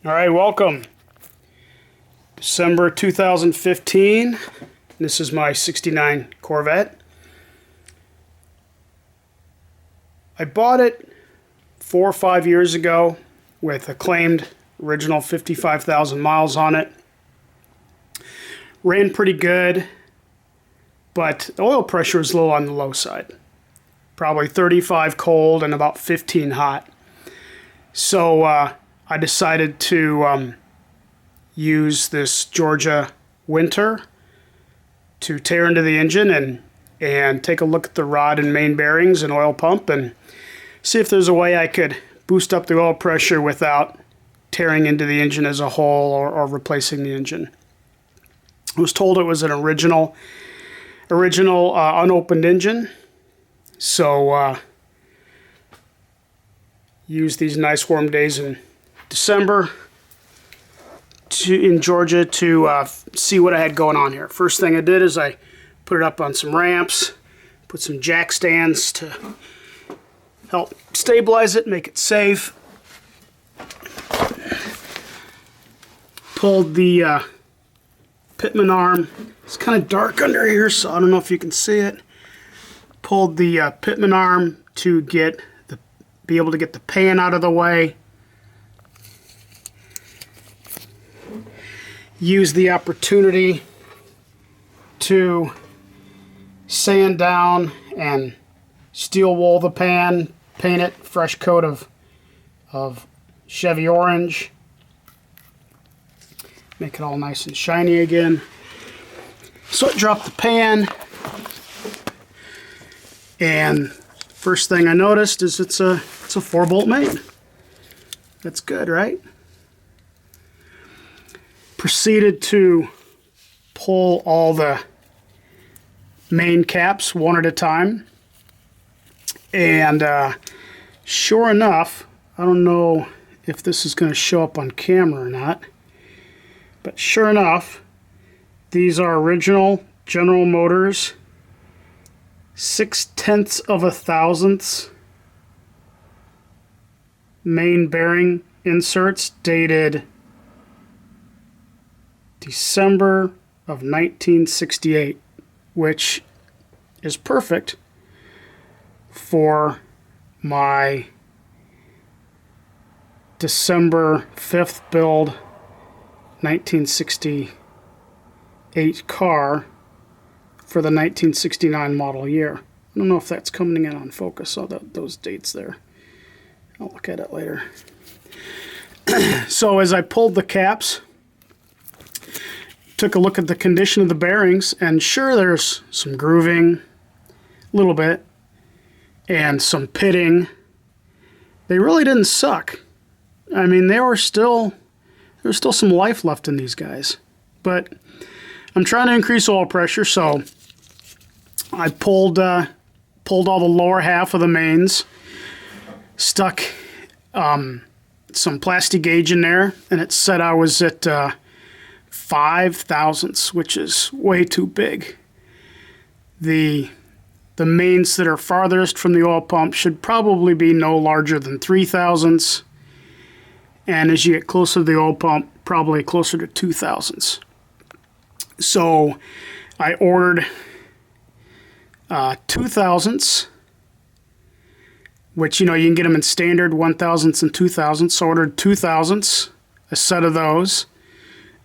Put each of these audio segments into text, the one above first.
All right, welcome. December 2015. This is my 69 Corvette. I bought it 4 or 5 years ago with a claimed original 55,000 miles on it. Ran pretty good, but the oil pressure was a little on the low side. Probably 35 cold and about 15 hot. So I decided to use this Georgia winter to tear into the engine and take a look at the rod and main bearings and oil pump and see if there's a way I could boost up the oil pressure without tearing into the engine as a whole or replacing the engine. I was told it was an original unopened engine, so used these nice warm days in December in Georgia to see what I had going on here. First thing I did is I put it up on some ramps, put some jack stands to help stabilize it, make it safe. Pulled the pitman arm. It's kind of dark under here, so I don't know if you can see it. Pulled the pitman arm to be able to get the pan out of the way. Use the opportunity to sand down and steel wool the pan, paint it fresh coat of Chevy orange, make it all nice and shiny again. So I dropped the pan, and first thing I noticed is it's a 4-bolt main. That's good, right? Proceeded to pull all the main caps one at a time, and sure enough, I don't know if this is going to show up on camera or not, but sure enough, these are original General Motors 0.6 of a thousandths main bearing inserts dated December of 1968, which is perfect for my December 5th build 1968 car for the 1969 model year. I don't know if that's coming in on focus, all those dates there. I'll look at it later. So as I pulled the caps, took a look at the condition of the bearings, and sure, there's some grooving, a little bit, and some pitting. They really didn't suck. I mean, there was still some life left in these guys. But I'm trying to increase oil pressure, so I pulled all the lower half of the mains, stuck some plastic gauge in there, and it said I was at 5 thousandths, which is way too big. The mains that are farthest from the oil pump should probably be no larger than 3 thousandths, and as you get closer to the oil pump, probably closer to 2 thousandths. So I ordered 2 thousandths, which, you know, you can get them in standard 1 thousandths and 2 thousandths. So I ordered 2 thousandths, a set of those,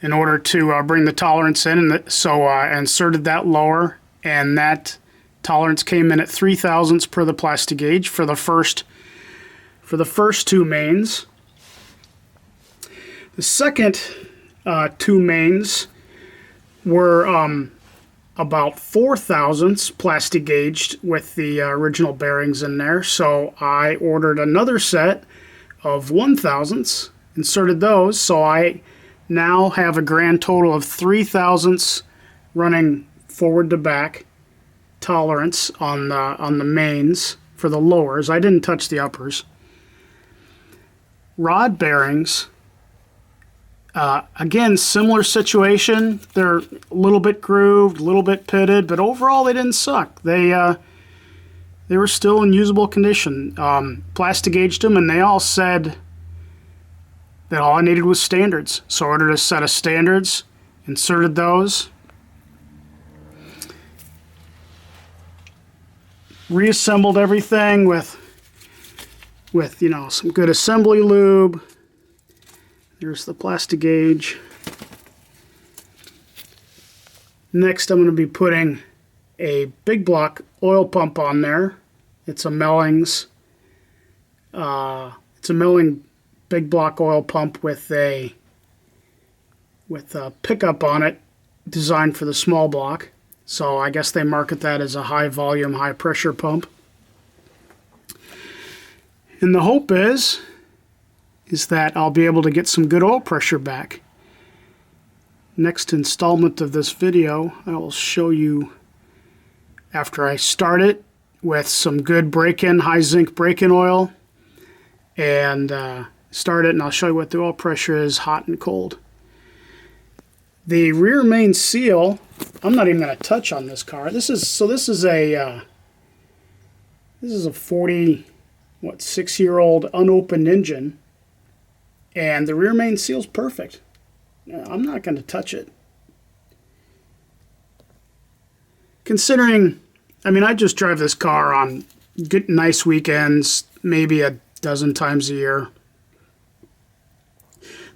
in order to bring the tolerance in, and so I inserted that lower, and that tolerance came in at 3 thousandths per the plastic gauge for the first 2 mains. The second 2 mains were about 4 thousandths plastic gauged with the original bearings in there, so I ordered another set of 1 thousandths, inserted those, so I now have a grand total of 3 thousandths running forward to back tolerance on the mains for the lowers. I didn't touch the uppers. Rod bearings, again, similar situation. They're a little bit grooved, a little bit pitted, but overall they didn't suck. They were still in usable condition. Plastic gauged them, and they all said that all I needed was standards. So I ordered a set of standards, inserted those, reassembled everything with you know, some good assembly lube. There's the plastic gauge. Next, I'm going to be putting a big block oil pump on there. It's a Mellings. It's a milling big block oil pump with a pickup on it, designed for the small block. So I guess they market that as a high volume, high pressure pump. And the hope is that I'll be able to get some good oil pressure back. Next installment of this video, I will show you after I start it with some good break-in, high zinc break-in oil, and start it, and I'll show you what the oil pressure is hot and cold. The rear main seal, I'm not even going to touch on this car. This is a 6-year-old unopened engine, and the rear main seal's perfect. I'm not going to touch it. Considering, I mean, I just drive this car on good, nice weekends, maybe a dozen times a year.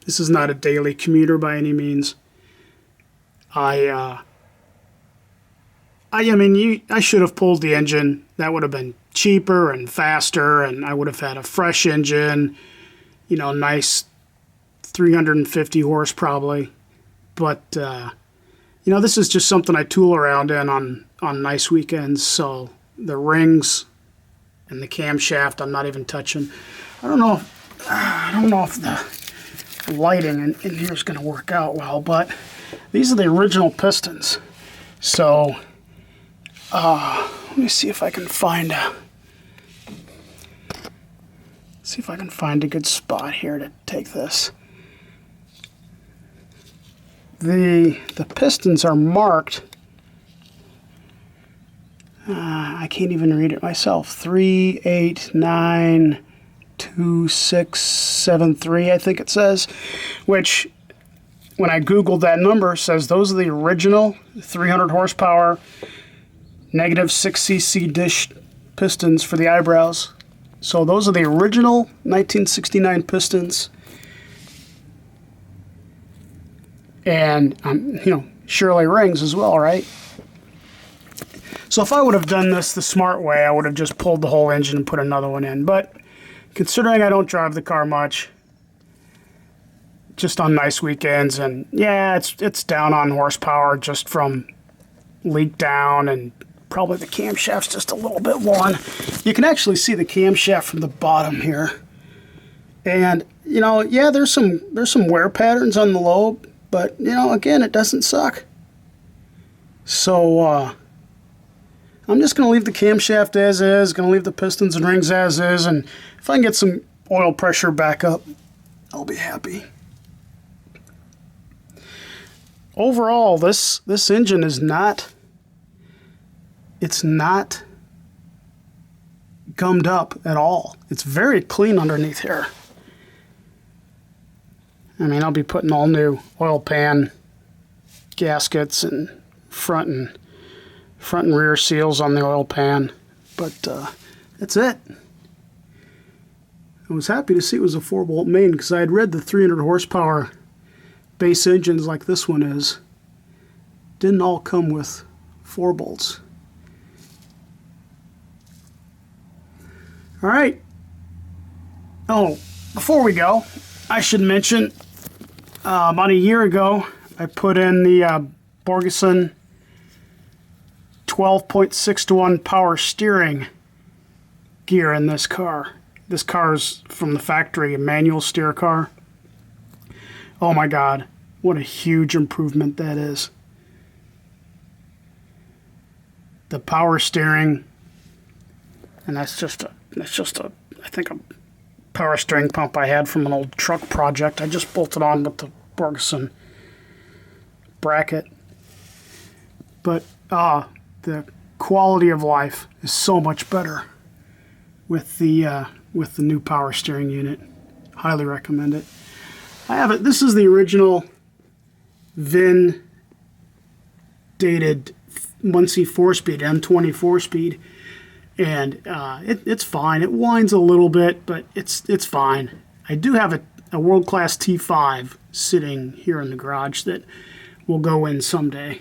This is not a daily commuter by any means. I mean, I should have pulled the engine. That would have been cheaper and faster, and I would have had a fresh engine, you know, nice 350 horse probably. But, you know, this is just something I tool around in on nice weekends. So the rings and the camshaft, I'm not even touching. I don't know if the lighting in here is going to work out well, but these are the original pistons. So let me see if I can find a good spot here to take this. The pistons are marked. I can't even read it myself. 3892673, I think it says. Which, when I googled that number, says those are the original 300 horsepower, negative 6cc dish pistons for the eyebrows. So those are the original 1969 pistons. And, you know, Shirley rings as well, right? So if I would have done this the smart way, I would have just pulled the whole engine and put another one in. But considering I don't drive the car much, just on nice weekends, and yeah, it's down on horsepower just from leak down, and probably the camshaft's just a little bit worn. You can actually see the camshaft from the bottom here. And, you know, yeah, there's some wear patterns on the lobe, but, you know, again, it doesn't suck. So, I'm just going to leave the camshaft as is, going to leave the pistons and rings as is, and if I can get some oil pressure back up, I'll be happy. Overall, this engine is not, it's not gummed up at all. It's very clean underneath here. I mean, I'll be putting all new oil pan gaskets and front and rear seals on the oil pan, but that's it. I was happy to see it was a 4-bolt main, because I had read the 300 horsepower base engines like this one is didn't all come with 4 bolts. All right. Oh, before we go, I should mention about a year ago I put in the Borgeson 12.6-to-1 power steering gear in this car. This car is from the factory, a manual steer car. Oh my God, what a huge improvement that is. The power steering, and that's just a I think a power steering pump I had from an old truck project. I just bolted on with the Borgeson bracket. But the quality of life is so much better with the new power steering unit. Highly recommend it. I have it. This is the original VIN dated 1C 4-speed, M20 4-speed, and it's fine. It whines a little bit, but it's fine. I do have a world-class T5 sitting here in the garage that will go in someday.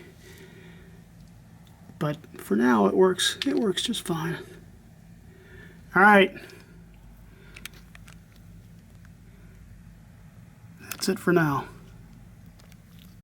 But for now, it works just fine. All right. That's it for now.